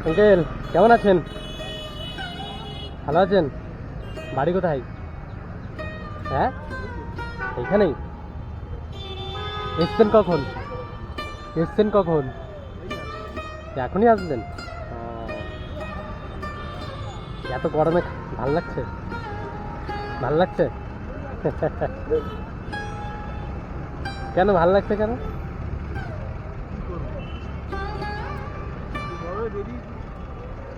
Uncle কেমন আছেন? ভালো আছেন? বাড়ি কোথায়? হ্যাঁ, এইখানেই। এসছেন কখন? এসছেন কখন? এখনই আসবেন? এত গরমে ভাল লাগছে? ভাল লাগছে? কেন ভাল লাগছে কেন?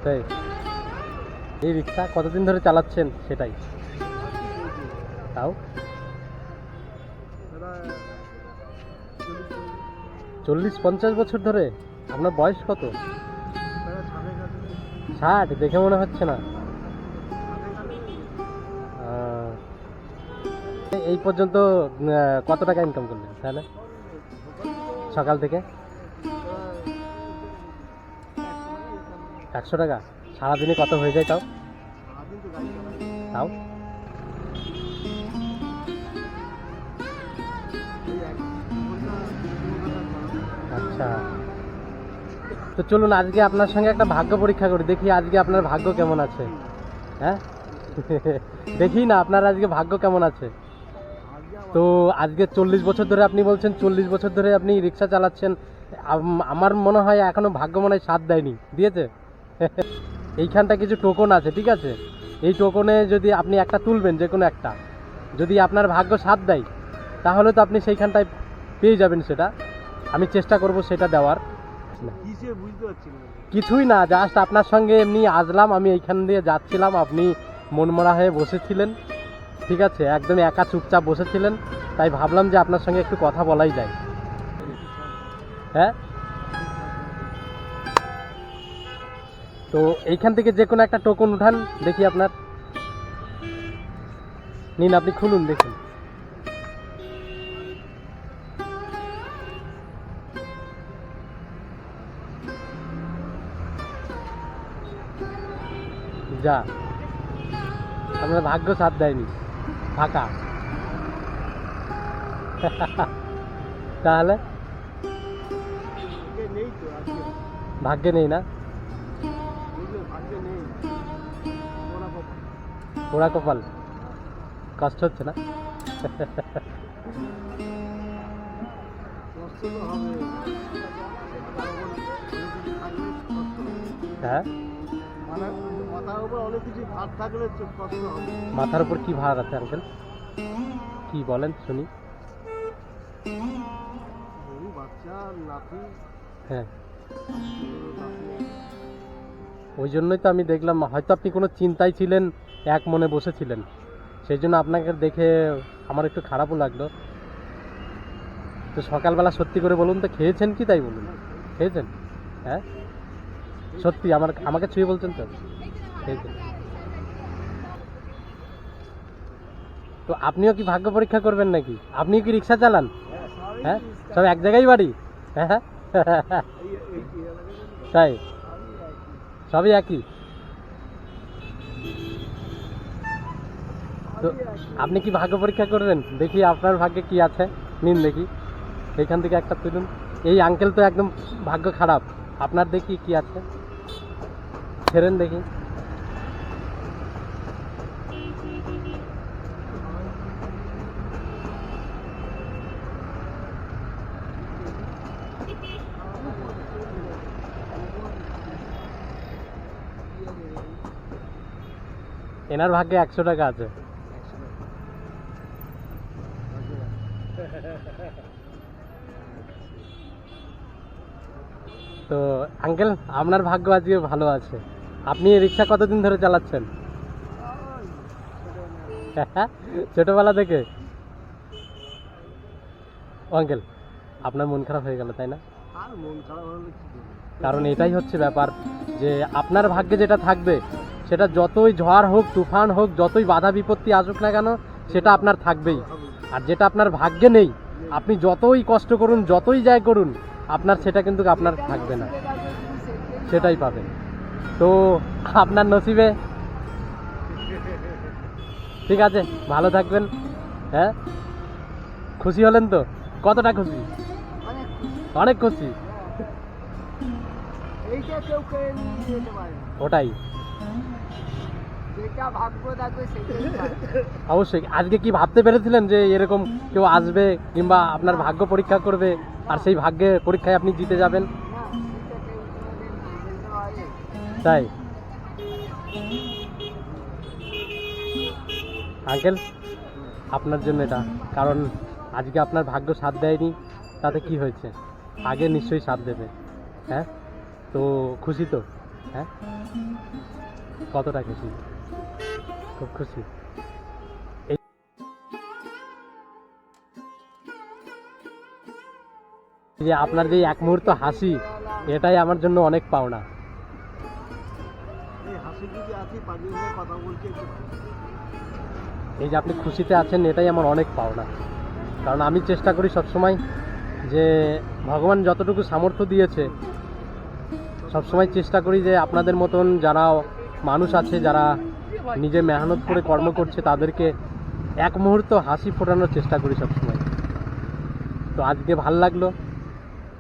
তাই এই রিক্সা কতদিন ধরে চালাচ্ছেন সেটাই? তাও 40-50 বছর ধরে? আপনার বয়স কত? 60? দেখে মনে হচ্ছে না। এই পর্যন্ত কত টাকা ইনকাম করলেন তাহলে সকাল থেকে? 100 টাকা? সারাদিনে কত হয়ে যায় তাও? তাও আচ্ছা, তো চলুন আজকে আপনার সঙ্গে একটা ভাগ্য পরীক্ষা করি, দেখি আজকে আপনার ভাগ্য কেমন আছে। হ্যাঁ, দেখি না আপনার আজকে ভাগ্য কেমন আছে। তো আজকে 40 বছর ধরে আপনি বলছেন, 40 বছর ধরে আপনি রিক্সা চালাচ্ছেন। আমার মনে হয় এখনো ভাগ্য মনে হয় সাথ দেয়নি, দিয়েছে? এইখানটা কিছু টোকন আছে, ঠিক আছে? এই টোকনে যদি আপনি একটা তুলবেন, যে কোনো একটা, যদি আপনার ভাগ্য সাথ দেয় তাহলে তো আপনি সেইখানটায় পেয়ে যাবেন। সেটা আমি চেষ্টা করব সেটা দেওয়ার। কিছুই না, জাস্ট আপনার সঙ্গে এমনি আসলাম, আমি এইখান দিয়ে যাচ্ছিলাম, আপনি মনমরা হয়ে বসেছিলেন, ঠিক আছে? একদম একা চুপচাপ বসেছিলেন, তাই ভাবলাম যে আপনার সঙ্গে একটু কথা বলাই যায়। হ্যাঁ, তো এইখান থেকে যে কোনো একটা টোকন উঠান, দেখি আপনার। নিন, আপনি খুলুন, দেখুন। যা, আপনার ভাগ্য সাথ দেয়নি, ফাঁকা। তাহলে ভাগ্যে নেই না? পোড়া কপাল, কষ্ট হচ্ছে না? হ্যাঁ, মাথার উপর কি ভার আছে আঙ্কেল? কি বলেন শুনি? হ্যাঁ, ওই জন্যই তো আমি দেখলাম, হয়তো আপনি কোনো চিন্তায় ছিলেন, এক মনে বসেছিলেন, সেই জন্য আপনাকে দেখে আমার একটু খারাপও লাগলো। তো সকালবেলা সত্যি করে বলুন তো, খেয়েছেন কি? তাই বলুন, খেয়েছেন? হ্যাঁ, সত্যি আমাকে ছুঁয়ে বলছেন তো? খেয়েছেন? তো আপনিও কি ভাগ্য পরীক্ষা করবেন নাকি? আপনিও কি রিক্সা চালান? হ্যাঁ, সব এক জায়গায় বাড়ি? হ্যাঁ, তাই সবই একই। তো আপনি কি ভাগ্য পরীক্ষা করবেন? দেখি আপনার ভাগ্যে কি আছে, নিন দেখি, এইখান থেকে একটা তুলুন। এই আঙ্কেল তো একদম ভাগ্য খারাপ, আপনার দেখি কি আছে, ছেড়েন দেখি। এনার ভাগ্যে 100 টাকা আছে। তো আঙ্কেল, আপনার ভাগ্য আজকে ভালো আছে। আপনি রিক্সা কতদিন ধরে চালাচ্ছেন? ছোটবেলা থেকে? আঙ্কেল, আপনার মন খারাপ হয়ে গেল তাই না? কারণ এটাই হচ্ছে ব্যাপার, যে আপনার ভাগ্যে যেটা থাকবে সেটা যতই ঝড় হোক, তুফান হোক, যতই বাধা বিপত্তি আসুক না কেন, সেটা আপনার থাকবেই। আর যেটা আপনার ভাগ্যে নেই, আপনি যতই কষ্ট করুন, যতই যাই করুন, আপনার সেটা কিন্তু আপনার থাকবে না, সেটাই পাবেন। তো আপনার নসিবে। ঠিক আছে, ভালো থাকবেন। হ্যাঁ, খুশি হলেন তো? কতটা খুশি? অনেক খুশি। এইটা কেউ কেড়ে নিয়ে যেতে পারে না। ওটাই যেটা ভাগ্য থাকবে সেটাই পাবে। অবশ্যই। আজকে কি ভাবতে পেরেছিলেন যে এরকম কেউ আসবে কিংবা আপনার ভাগ্য পরীক্ষা করবে আর সেই ভাগ্যে পরীক্ষায় আপনি জিতে যাবেন? না, সেটা কেউ কোনোদিন বলতে পারে? তাই আঙ্কেল, আপনার জন্য এটা, কারণ আজকে আপনার ভাগ্য সাথ দেয়নি, তাতে কি হয়েছে, আগে নিশ্চয়ই সাথ দেবে। হ্যাঁ, তো খুশি তো? হ্যাঁ, কতটা খুশি? খুব খুশি। এই যে আপনার যে এক মুহূর্ত হাসি, এটাই আমার জন্য অনেক পাওনা। এই হাসি যদি আছে পাগল হয়ে কথা বলছে একটু ভালো। এই যে আপনি খুশিতে আছেন, এটাই আমার অনেক পাওনা। কারণ আমি চেষ্টা করি সবসময় যে ভগবান যতটুকু সামর্থ্য দিয়েছে সবসময় চেষ্টা করি যে আপনাদের মতন যারা মানুষ আছে, যারা নিজে মেহনত করে কর্ম করছে, তাদেরকে এক মুহূর্ত হাসি ফোটানোর চেষ্টা করি সবসময়। তো আজকে ভাল লাগলো,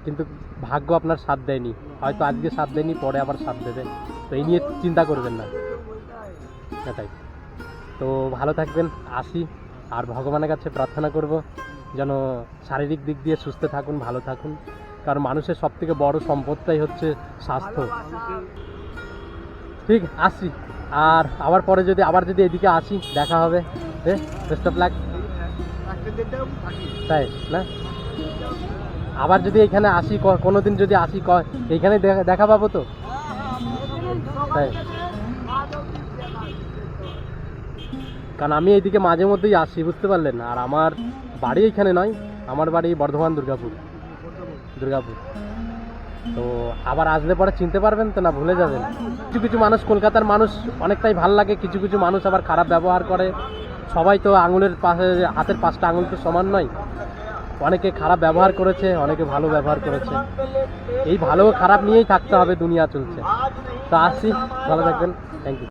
কিন্তু ভাগ্য আপনার সাথ দেয়নি। হয়তো আজকে সাথ দেয়নি, পরে আবার সাথ দেবে। তো এই নিয়ে চিন্তা করবেন না, এটাই। তো ভালো থাকবেন, আসি। আর ভগবানের কাছে প্রার্থনা করব যেন শারীরিক দিক দিয়ে সুস্থ থাকুন, ভালো থাকুন। কারণ মানুষের সব থেকে বড় সম্পদটাই হচ্ছে স্বাস্থ্য। ঠিক, আসি। আর আবার পরে যদি এদিকে আসি, দেখা হবে। Best of luck. তাই না? আবার যদি এখানে আসি, কোনোদিন যদি আসি, এইখানে দেখা পাবো তো? তাই, কারণ আমি এইদিকে মাঝে মধ্যেই আসি, বুঝতে পারলেন। আর আমার বাড়ি এখানে নয়, আমার বাড়ি বর্ধমান, দুর্গাপুর। তো আবার আসলে পরে চিনতে পারবেন তো, না ভুলে যাবেন? কিছু কিছু মানুষ, কলকাতার মানুষ অনেকটাই ভাল লাগে, কিছু কিছু মানুষ আবার খারাপ ব্যবহার করে। সবাই তো আঙুলের পাশে, হাতের 5টা আঙুল তো সমান নয়। অনেকে খারাপ ব্যবহার করেছে, অনেকে ভালো ব্যবহার করেছে। এই ভালো খারাপ নিয়েই থাকতে হবে, দুনিয়া চলছে। তো আসি, ভালো থাকবেন, থ্যাংক ইউ।